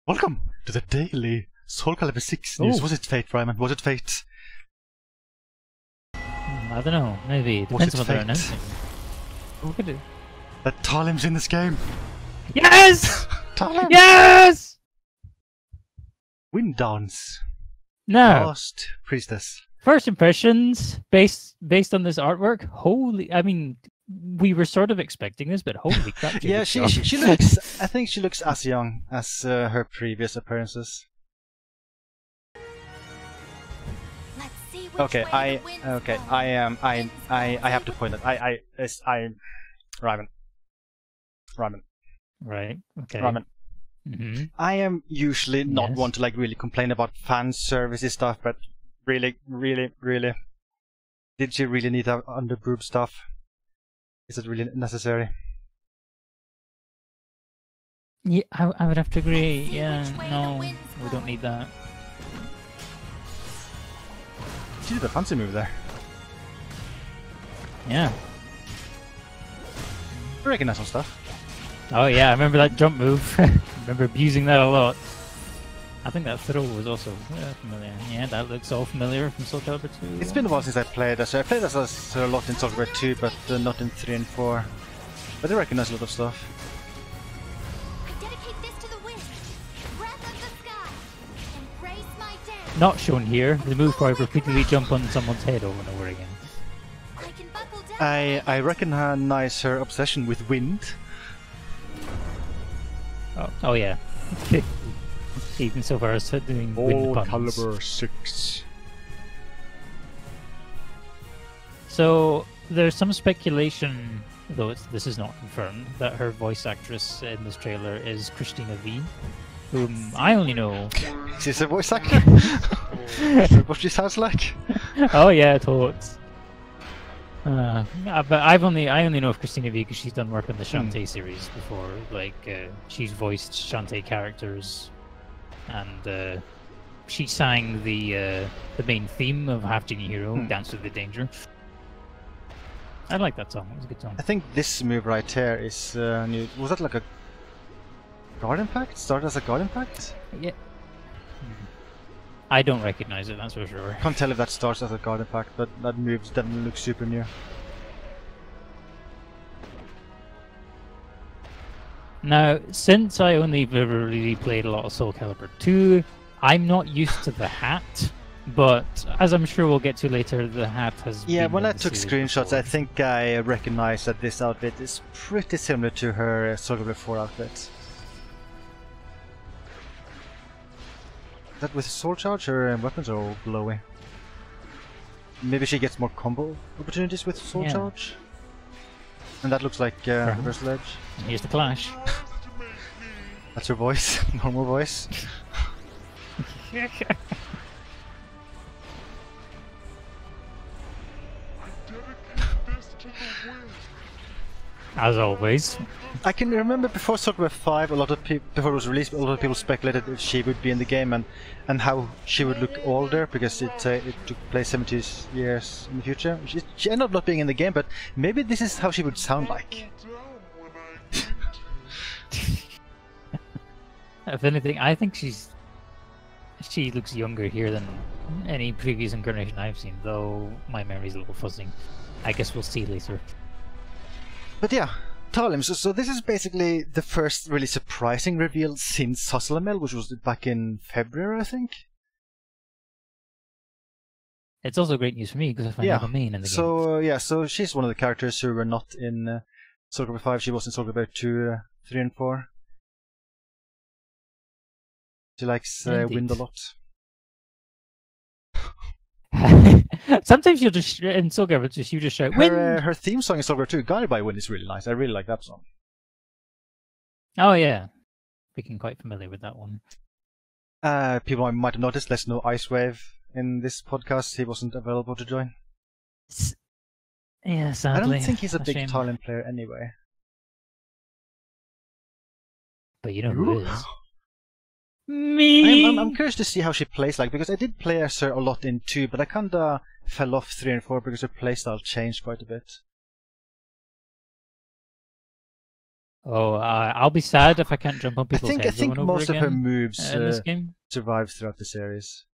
Welcome to the daily Soul Calibur 6 news. Was it fate, Ryman? Was it fate? I don't know. Maybe. It depends on what they're announcing. Look at it. That Talim's in this game. Yes! Talim! Yes! Wind Dance. No. Last priestess. First impressions based on this artwork. Holy! I mean, we were sort of expecting this, but holy crap! Yeah, she looks. I think she looks as young as her previous appearances. Okay, I have to point that Ryman. Right. Okay. Ryman. I am usually not one to like really complain about fan servicey stuff, but really, did she really need that under boob stuff? Is it really necessary? Yeah, I would have to agree. Yeah, no, we don't need that. She did a fancy move there. Yeah. I recognize some stuff. Oh yeah, I remember that jump move. I remember abusing that a lot. I think that throw was also familiar. Yeah, that looks all familiar from Soul Calibur 2. It's been a while since I played this. I played this a lot in Soul Calibur 2, but not in 3 and 4. But I recognize a lot of stuff. I dedicate this to the wind, breath of the sky. Embrace my dance. Not shown here. The move where I repeatedly jump on someone's head over and over again. I can buckle down. I recognize her obsession with wind. Oh yeah. Even so far as doing wind puns. Calibur 6. So there's some speculation, though this is not confirmed, that her voice actress in this trailer is Christina V, whom I only know. Is this a voice actor? Is that what she sounds like? Oh yeah, totes. But I only know of Christina V because she's done work on the Shantae series before. Like she's voiced Shantae characters, and she sang the main theme of Half Genie Hero, Dance with the Danger. I like that song. It was a good song. I think this move right here is new. Was that like a guard impact? Started as a guard impact? Yeah. I don't recognize it, that's for sure. Can't tell if that starts as a guard impact, but that move definitely looks super new. Now, since I only ever really played a lot of Soul Calibur 2, I'm not used to the hat, but as I'm sure we'll get to later, the hat has been when in I the took series screenshots, before. I think I recognized that this outfit is pretty similar to her Soul Calibur 4 outfit. Is that with soul charge? Her weapons are all glowy. Maybe she gets more combo opportunities with soul charge? And that looks like reversal edge. Here's the clash. That's her voice, normal voice. As always. I can remember before Soul Calibur 5, a lot of people, before it was released, a lot of people speculated if she would be in the game and how she would look older because it took place 70 years in the future. She ended up not being in the game, but maybe this is how she would sound like. If anything, I think she looks younger here than any previous incarnation I've seen, though my memory's a little fuzzy. I guess we'll see later. But yeah, Talim, so this is basically the first really surprising reveal since Hustlemel, which was back in February, I think. It's also great news for me because I find a main in the game. So she's one of the characters who were not in Soul Calibur 5. She was in Soul Calibur 2, 3 and 4. She likes wind a lot. Sometimes you'll just in Soul Calibur you just shout wind. Her theme song in Soul Calibur 2, Guided by Wind, is really nice. I really like that song. Oh yeah, became quite familiar with that one. People might have noticed there's no Ice Wave in this podcast. He wasn't available to join. Yeah, sadly. I don't think he's a big shame. Talim player anyway. But you know who is? Me. I'm curious to see how she plays like, because I did play as her a lot in 2, but I kinda fell off 3 and 4 because her playstyle changed quite a bit. Oh, I'll be sad if I can't jump on people's I heads think over and over most of her again moves in this game. survives throughout the series.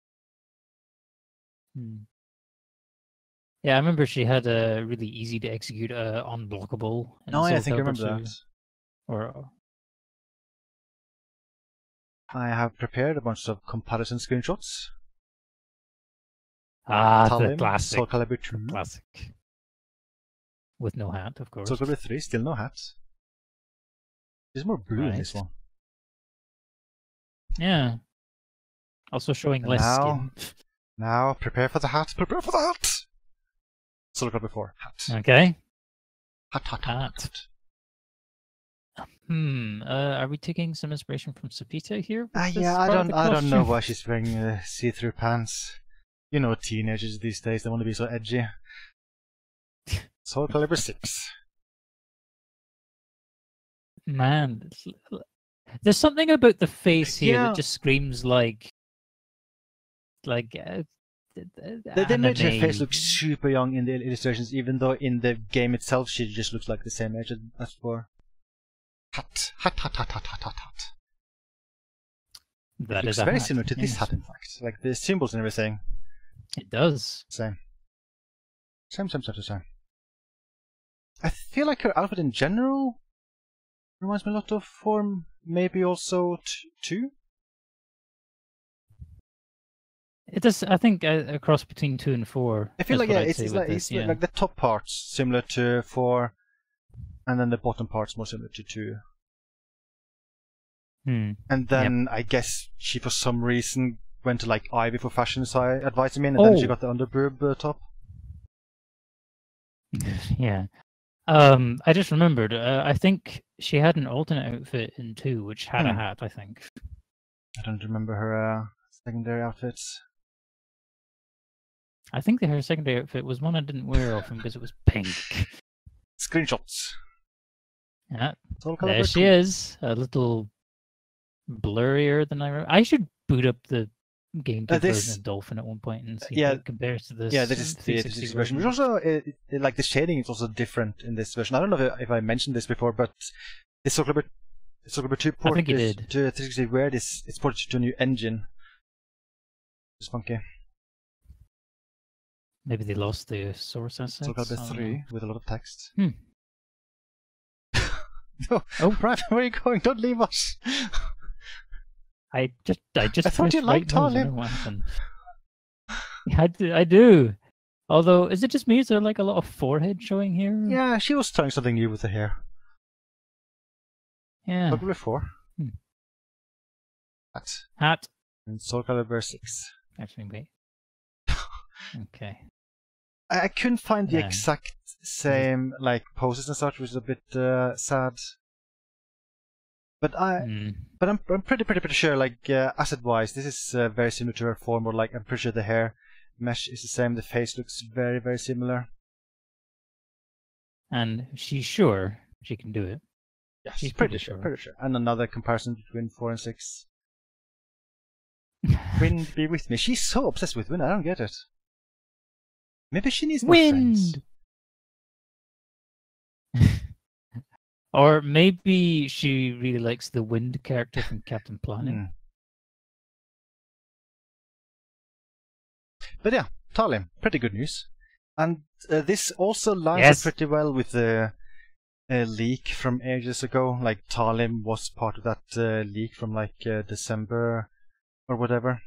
Yeah, I remember she had a really easy to execute unblockable. In No, Soul I think I Calibur remember 2. that. Or I have prepared a bunch of comparison screenshots. the Talim, classic. Soul Calibur 2. Classic. With no hat, of course. Soul Calibur 3, still no hat. There's more blue in this Right. one. Yeah. Also showing And less now- skin. Now, prepare for the hat. Prepare for the hat! Soul Calibur 4, hat. Okay. Hat, hat, hat, hat. Are we taking some inspiration from Sapita here? with this Yeah, part of the I don't know costume? why she's wearing see-through pants. You know, teenagers these days, they want to be so edgy. Soul Calibur 6. Man, there's something about the face here Yeah. that just screams like They made her face anime. look super young in the illustrations, even though in the game itself she just looks like the same age as before. Hat, hat, hat, hat, hat, hat, hat, hat. That It is looks very hat, similar to this yes. hat, in fact. Like the symbols and everything. It does. Same. Same. I feel like her outfit in general reminds me a lot of Form, maybe also 2? It does. I think a cross between 2 and 4. I feel is like, what yeah, I'd it's, say it's with like, this, yeah. like the top parts similar to 4, and then the bottom parts more similar to 2. And then I guess she, for some reason, went to like Ivy for fashion advising me, and then she got the underboob top. Yeah. I just remembered. I think she had an alternate outfit in 2, which had a hat. I think. I don't remember her secondary outfits. I think that her secondary outfit was one I didn't wear often because it was pink. Screenshots. Yeah, Soul there Calibur she 2. is. A little blurrier than I remember. I should boot up the GameCube This- version of Dolphin at one point and see yeah, how it compares to this. Yeah, this is the 360 version. Which also, like the shading is also different in this version. I don't know if I mentioned this before, but this Soul Calibur 2 port think you is did. to 360 where it's ported to a new engine. It's funky. Maybe they lost the source assets. Soul I Calibur don't 3 know. with a lot of text. Hmm. No, Oh. Brian, where are you going? Don't leave us. I just I thought pressed you liked right mouse, I don't Talim. know what happened. Yeah, I do. Although, is it just me? Is there like a lot of forehead showing here? Yeah, she was trying something new with the hair. Yeah. Soul Calibur 4. Hmm. That. Hat. And Soul Calibur 6. Actually, wait. Okay. I couldn't find the Yeah. exact same like poses and such, which is a bit sad. But I'm pretty sure, like asset wise, this is very similar to her form. Or like I'm pretty sure the hair mesh is the same. The face looks very similar. And she's sure she can do it. Yes, She's pretty pretty sure. sure. Pretty sure. And another comparison between 4 and 6. Wind, be with me. She's so obsessed with wind. I don't get it. Maybe she needs more friends. Wind! Or maybe she really likes the wind character from Captain Planet. Hmm. But yeah, Talim, pretty good news. And this also lines Yes. up pretty well with the leak from ages ago. Like Talim was part of that leak from like December or whatever.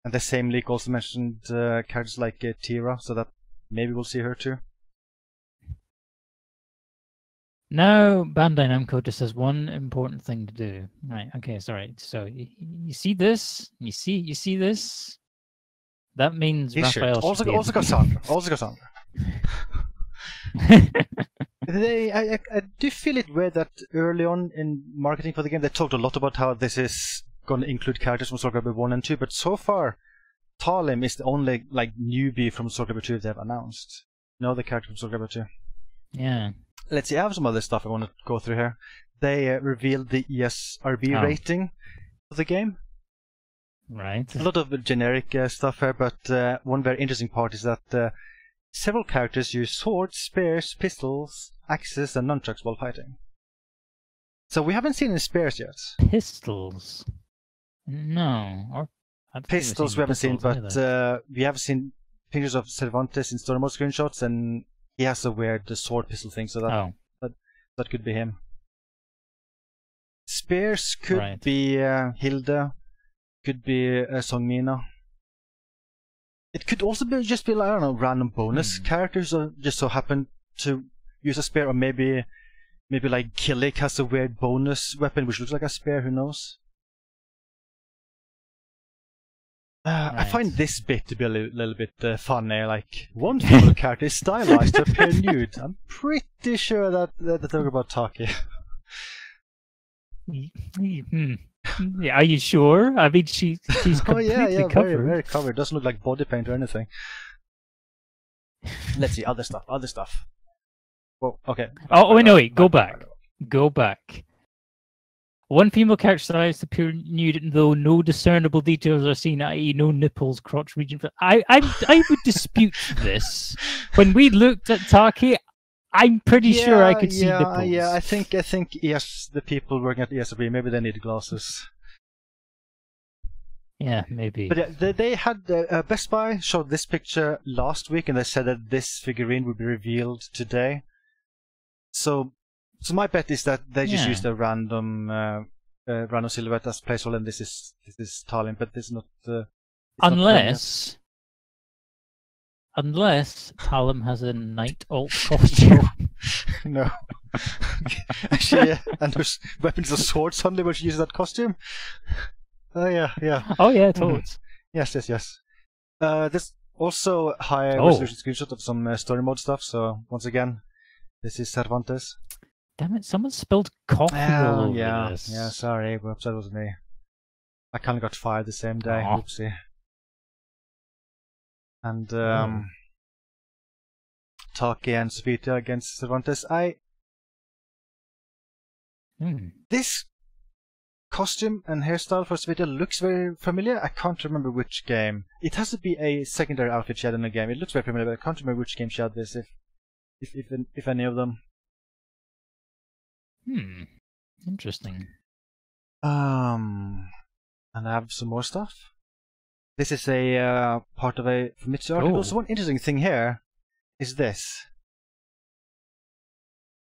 And the same leak also mentioned characters like Tira, so that maybe we'll see her too. Now, Bandai Namco just has one important thing to do. Right, okay, sorry. So, you see this? You see this? That means This shirt. Raphael Also should be got able- Sandra. Also got Sandra. I do feel it weird that early on in marketing for the game they talked a lot about how this is going to include characters from Soul Calibur 1 and 2, but so far Talim is the only like newbie from Soul Calibur 2 they've announced. No other character from Soul Calibur 2. Yeah. Let's see, I have some other stuff I want to go through here. They revealed the ESRB Oh. rating of the game. Right. A lot of generic stuff here, but one very interesting part is that several characters use swords, spears, pistols, axes, and nunchucks while fighting. So we haven't seen any spares yet. Pistols. No. Or I don't think we've Pistols seen we haven't seen, pistols but either. we have seen pictures of Cervantes in story mode screenshots, and he has a weird sword pistol thing, so that could be him. Spares could be Hilda, could be Songmina. It could also be just be like, I don't know, random bonus characters, or just so happen to use a spare, or maybe like Killick has a weird bonus weapon which looks like a spare. Who knows? I find this bit to be a little bit funny. Like, one female character is stylized to appear nude. I'm pretty sure that they're talking about Taki. Yeah, are you sure? I mean, she's completely covered. Very, very covered. Doesn't look like body paint or anything. Let's see, other stuff. Well, okay. Oh, wait, no, wait. Go back. One female character stylized to appear nude, though no discernible details are seen, i.e., no nipples, crotch region. I would dispute this. When we looked at Taki, I'm pretty sure I could see nipples. Yeah, I think yes, the people working at ESRB, maybe they need glasses. Yeah, maybe. But yeah, they had Best Buy showed this picture last week, and they said that this figurine would be revealed today. So my bet is that they just used a random silhouette as placeholder, and this is Talim, but this is not. Unless Talim has a night alt costume. No. Actually, and there's weapons of swords suddenly when she uses that costume. Oh yeah. Oh yeah, toads. Yes. There's also high resolution screenshot of some story mode stuff. So once again, this is Cervantes. Damn it! Someone spilled coffee all over this. Yeah. Sorry, whoops, that was me. I kind of got fired the same day. Oopsie. And Taki and Sofita against Cervantes. This costume and hairstyle for Sofita looks very familiar. I can't remember which game. It has to be a secondary outfit she had in a game. It looks very familiar, but I can't remember which game she had this. If any of them. Interesting. And I have some more stuff. This is a part of a Famitsu article. So one interesting thing here is this.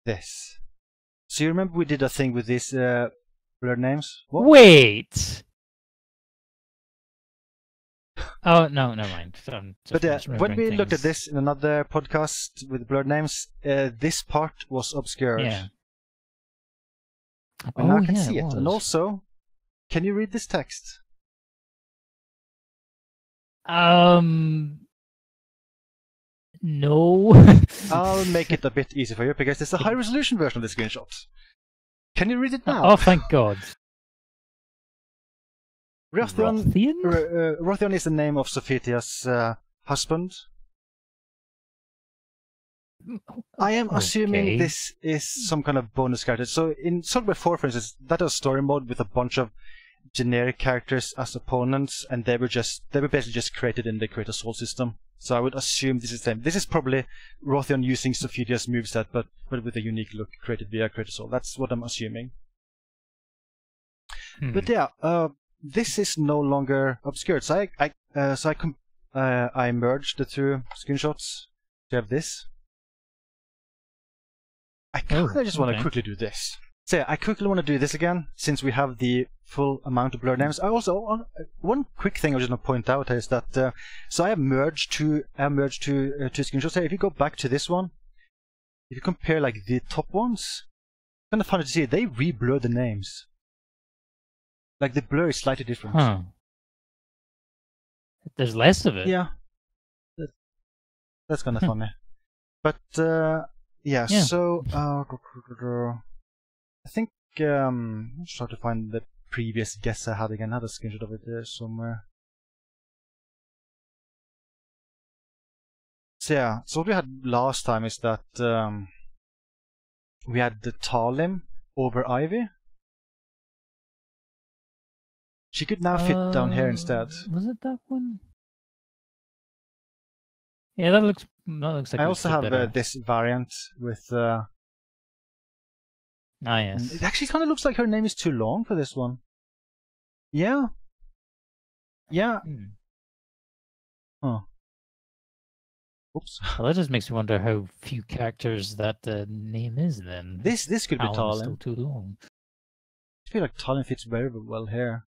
So you remember we did a thing with these blurred names? What? Wait! Oh, no, never mind. But when we looked at this in another podcast with blurred names, this part was obscured. Yeah. But now I can see it. And also, can you read this text? No. I'll make it a bit easy for you because it's a high resolution version of the screenshot. Can you read it now? Oh, thank God. Rothion is the name of Sofitia's husband. I am assuming this is some kind of bonus character. So in Soul Calibur 4, for instance, that was story mode with a bunch of generic characters as opponents, and they were basically just created in the Creator Soul system. So I would assume this is the same. This is probably Rothion using Sofitia's moveset, but with a unique look created via Creator Soul. That's what I'm assuming. But yeah, this is no longer obscured. So I merged the two screenshots to have this. I kind of just want to quickly do this. So yeah, I quickly want to do this again, since we have the full amount of blurred names. I also, one quick thing I was just going to point out is that, so I have merged two screenshots here. If you go back to this one, if you compare like the top ones, it's kind of funny to see, they re-blur the names. Like the blur is slightly different. Huh. There's less of it. Yeah. That's kind of funny. But, yeah, so I think let's try to find the previous guess I had again. I had a screenshot of it there somewhere. So yeah, so what we had last time is that we had the Talim over Ivy. She could now fit down here instead. Was it that one? Yeah, that looks like. I also have this variant with Ah, And yes. it actually kind of looks like her name is too long for this one. Yeah. Yeah. Hmm. Oh. Oops. Well, that just makes me wonder how few characters that name is then. This could be Talim is still Talim. too long. I feel like Talim fits very well here.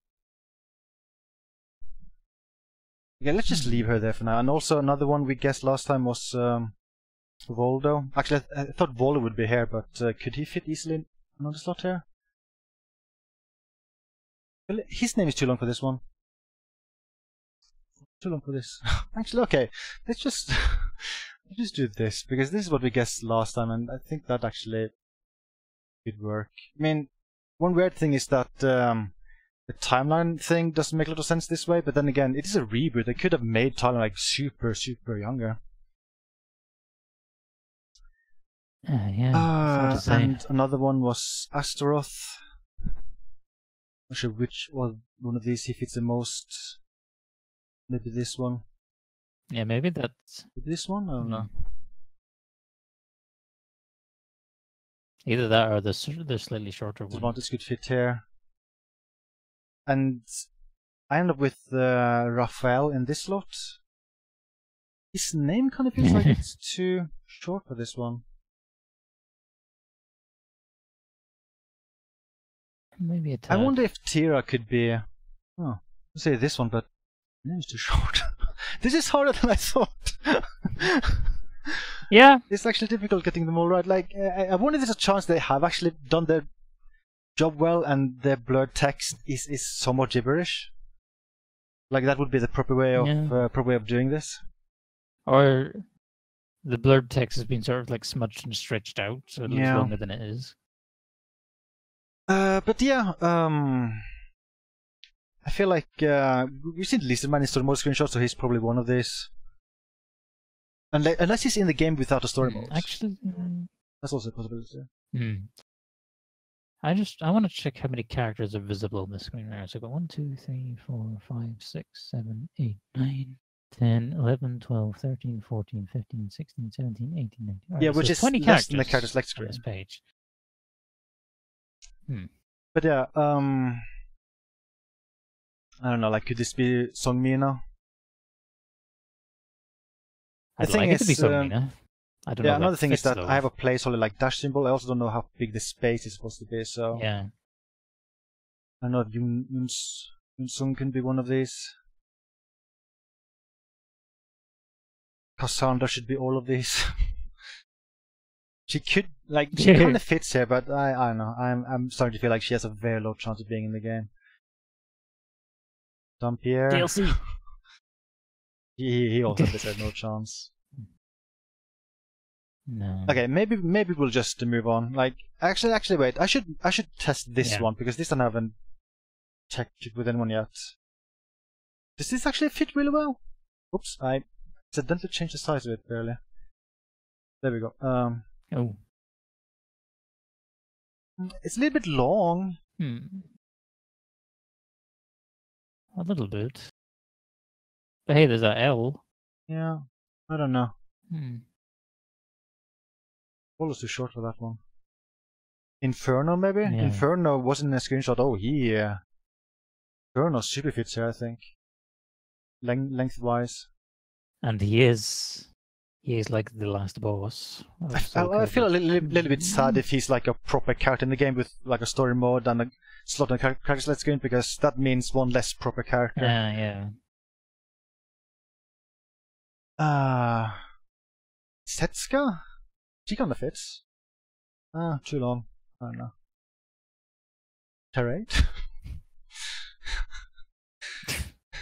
Yeah, let's just leave her there for now. And also another one we guessed last time was Voldo. Actually, I thought Voldo would be here, but could he fit easily in another slot here? Well, his name is too long for this one. Too long for this. Actually, okay. Let's just do this, because this is what we guessed last time, and I think that actually could work. I mean, one weird thing is that the timeline thing doesn't make a lot of sense this way, but then again, it is a reboot. They could have made Talim like super younger. Yeah. Hard to say. And another one was Astaroth. Not sure which one of these he fits the most. Maybe this one. Yeah, maybe that's Maybe this one? I don't know. either that or the slightly shorter one. This could fit here. And I end up with Raphael in this slot. His name kind of feels like it's too short for this one. Maybe a I tad. wonder if Tira could be. Oh, I'll say this one, but the name is too short. This is harder than I thought. Yeah. It's actually difficult getting them all right. Like, I wonder if there's a chance they have actually done their job well and their blurred text is somewhat gibberish. Like, that would be the proper way of doing this. Or the blurred text has been sort of like smudged and stretched out, so it looks longer than it is. But yeah, I feel like we've seen Lizardman in story mode screenshots, so he's probably one of these. Unless he's in the game without a story mode. Actually, that's also a possibility. I want to check how many characters are visible on the screen right now. So I've got 1, 2, 3, 4, 5, 6, 7, 8, 9, 10, 11, 12, 13, 14, 15, 16, 17, 18, 19. Right, Yeah, so which is 20 less characters than the character select on screen. this page. But yeah, I don't know, like, could this be Songmi now? I'd like it to be Songmina. I don't know. Yeah, another thing is that though. I have a placeholder like dash symbol. I also don't know how big the space is supposed to be, so Yeah. I don't know if Yun Sung can be one of these. Cassandra should be all of these. She could, like, she kind of fits here, but I don't know. I'm starting to feel like she has a very low chance of being in the game. Jean-Pierre. DLC. He also has no chance. No. Okay, maybe we'll just move on. Like, actually, wait. I should test this one, because this one I haven't checked it with anyone yet. Does this actually fit really well? Oops, I accidentally changed the size of it barely. There we go. Oh. It's a little bit long. A little bit. But hey, there's that L. Yeah, I don't know. What was too short for that one? Inferno, maybe? Yeah. Inferno wasn't in a screenshot. Oh, Inferno super fits here, I think. Lengthwise. And he is like the last boss. I feel a little bit sad if he's like a proper character in the game with like a story mode and a slot on character select screen, because that means one less proper character. Yeah. Setsuka? She kinda fits. Too long. I don't know. Terate?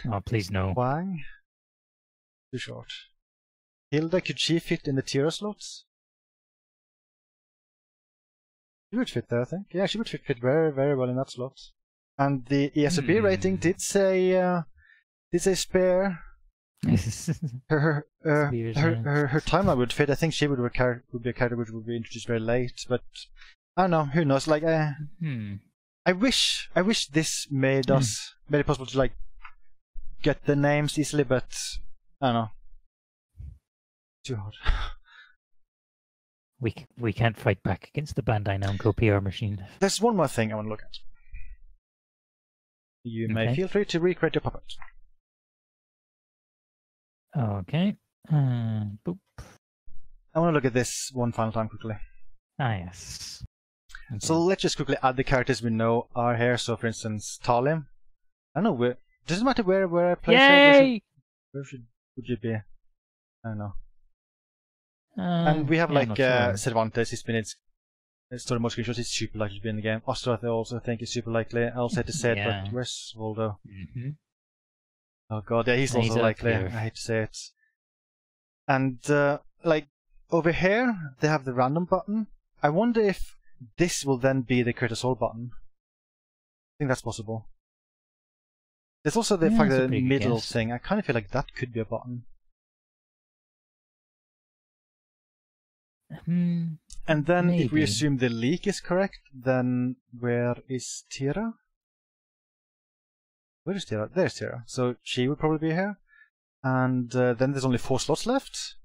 Oh, please no. Wang? Too short. Hilda, could she fit in the tier slots? She would fit there, I think. Yeah, she would fit very, very well in that slot. And the ESRB rating did say spare. Her timeline would fit. I think she would be a character which would be introduced very late, but I don't know. Who knows? Like, I wish this made it possible to like get the names easily, but I don't know. Too hard. We can't fight back against the Bandai Namco PR machine. There's one more thing I want to look at. You may feel free to recreate your puppet. Okay. Boop. I want to look at this one final time quickly. Ah, yes. Okay. So let's just quickly add the characters we know are here. So, for instance, Talim. I don't know where. Doesn't matter where I place Yay! it. Would you be? I don't know. And we have Cervantes. He's been in story mode screenshots. He's super likely to be in the game. Ostroth I also think is super likely. I also hate to say it, but where's Voldo? Oh god, yeah, he's also likely. I hate to say it. And like over here, they have the random button. I wonder if this will then be the Create a Soul button. I think that's possible. There's also the fact that the middle thing. I kind of feel like that could be a button. And then, if we assume the leak is correct, then where is Tira? Where is Tira? There's Tira. So she would probably be here. And then there's only 4 slots left.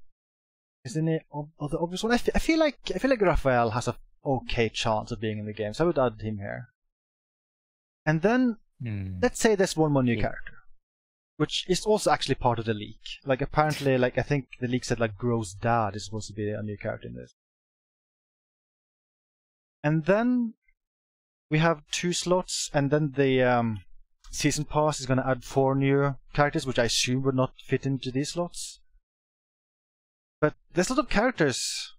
Is there any other obvious one? I feel like Raphael has a okay chance of being in the game, so I would add him here. And then let's say there's one more new character, which is also actually part of the leak. Like apparently, I think the leak said like Gro's dad is supposed to be a new character in this. And then we have 2 slots, and then the season pass is going to add 4 new characters, which I assume would not fit into these slots. But there's a lot of characters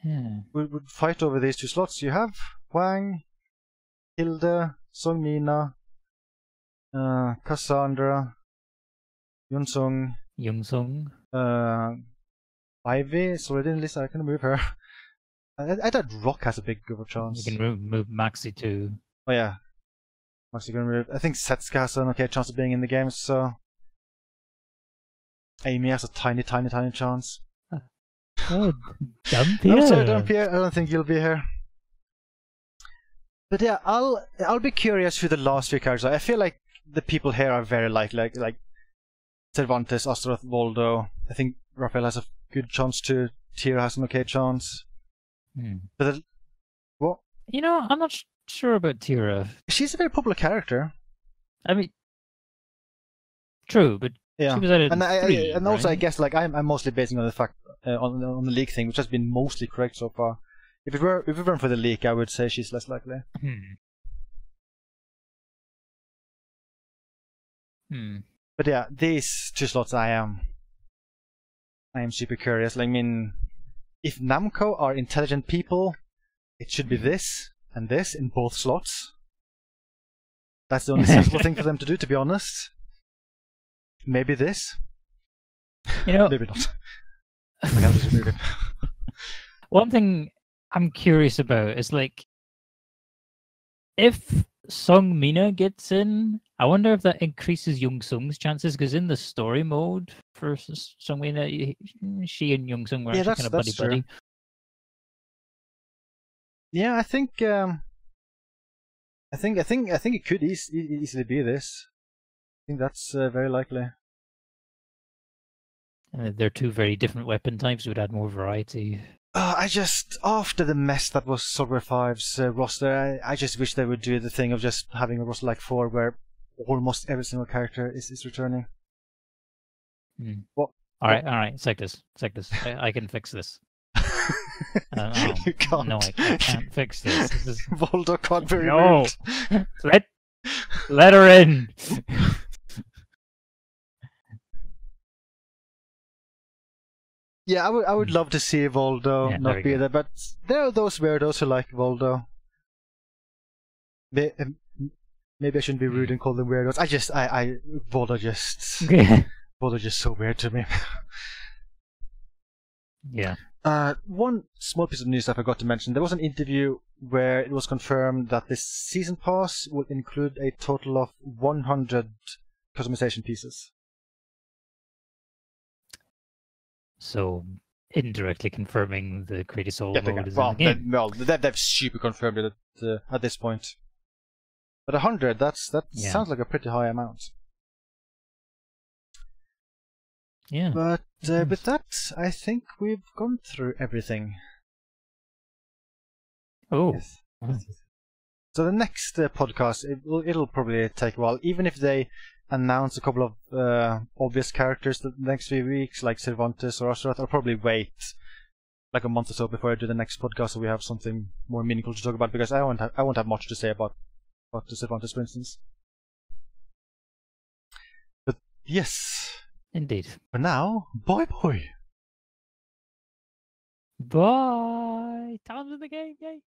who would fight over these 2 slots. You have Wang, Hilde, Songmina, Cassandra, Yunsung, Ivy is already in the list. I can move her. I thought Rock has a big good chance. You can move Maxi too. Oh yeah, Maxi can move. I think Setsuka has an okay chance of being in the game. So Amy has a tiny chance. Oh, Dampier. I'm sorry, Dampier. I don't think you'll be here. But yeah, I'll be curious who the last 3 characters are. I feel like the people here are very likely, like Cervantes, Astaroth, Voldo. I think Raphael has a good chance too. Tira has an okay chance. But what? You know, I'm not sure about Tira. She's a very popular character. I mean, true, but yeah. She was at a and also I guess like I'm mostly basing on the fact on the leak thing, which has been mostly correct so far. If it weren't for the leak, I would say she's less likely. But yeah, these 2 slots I am super curious. Like, I mean, if Namco are intelligent people, it should be this and this in both slots. That's the only sensible thing for them to do, to be honest. Maybe this. You know, maybe not. I can't just move it. One thing I'm curious about is like, if Sung Mina gets in, I wonder if that increases Young Sung's chances, because in the story mode for Sung Mina, she and Young Sung were actually kind of buddy-buddy. Yeah, I think it could easily be this. I think that's very likely. They're 2 very different weapon types. Would add more variety. I just, after the mess that was Soul Calibur 5's roster, I just wish they would do the thing of just having a roster like 4 where almost every single character is returning. What? Alright, it's like this. I can fix this. You can't. No, I can't fix this. Voldo can't be removed. No! Let her in! Yeah, I would love to see Voldo not be there, but there are those weirdos who like Voldo. Maybe I shouldn't be rude and call them weirdos. Voldo just so weird to me. Yeah. One small piece of news I forgot to mention. There was an interview where it was confirmed that this season pass would include a total of 100 customization pieces. So, indirectly confirming the Create a Soul mode is in the game. Well, they've super confirmed it at this point. But 100, that sounds like a pretty high amount. Yeah. But with that, I think we've gone through everything. Oh. Yes. Oh. So the next podcast, it'll probably take a while, even if they announce a couple of obvious characters the next few weeks, like Cervantes or Astaroth. I'll probably wait like a month or so before I do the next podcast, so we have something more meaningful to talk about, because I won't have much to say about the Cervantes, for instance. But yes. Indeed. For now, bye. Bye. Talim's in the game, yay.